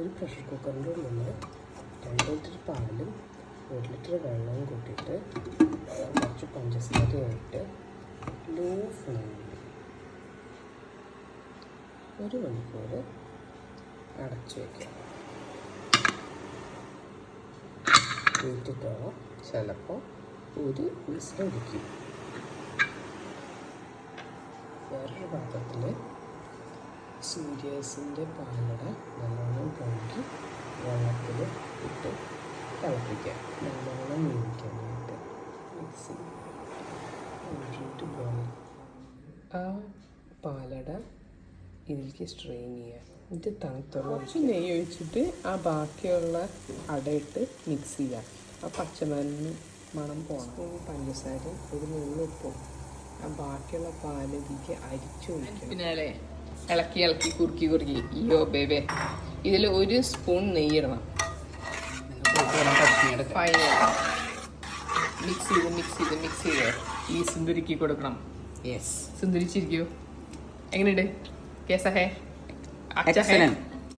ഒരു പ്രഷർ കുക്കറിൻ്റെ ഉള്ളിൽ 2 ലിറ്റർ പാലും 1 ലിറ്റർ വെള്ളവും കൂട്ടിയിട്ട് കുറച്ച് പഞ്ചസാരയായിട്ട് ലോ ഫ്ലെയിമിൽ 1 മണിക്കൂർ അടച്ചു വയ്ക്കുക. വീട്ടിട്ടോ ചിലപ്പോൾ ഒരു വിസിലടിക്കും. വേറൊരു പാത്രത്തിൽ സൂര്യസിൻ്റെ പാലട നല്ലോണം കഴുകി വെള്ളത്തിൽ ഇട്ട് തിളപ്പിക്കുക. നല്ലോണം വേവിക്കാനായിട്ട് മിക്സി ഇട്ടിട്ട് ബോയിൽ. ആ പാലട ഇതിലേക്ക് സ്ട്രെയിൻ ചെയ്യുക. എന്നിട്ട് തണുത്തുള്ള കുറച്ച് നെയ്യ് ഒഴിച്ചിട്ട് ആ ബാക്കിയുള്ള അടയിട്ട് മിക്സ് ചെയ്യുക. ആ പച്ചമണം പോകണം. പഞ്ചസാരയും ഒരു നുള്ളുപ്പും ആ ബാക്കിയുള്ള പാലിലേക്ക് അരിച്ചൊഴിക്കണം. പിന്നാലെ ഇളക്കി ഇളക്കി കുറുക്കി കുറുക്കി അയ്യോ ബേബേ ഇതിൽ 1 സ്പൂൺ നെയ്യിടണം. മിക്സ് ചെയ്ത് ഈ സുന്ദരിക്ക് കൊടുക്കണം. യെസ്, സുന്ദരിച്ചിരിക്കൂ. എങ്ങനെയുണ്ട്? കേസഹേ? Excellent.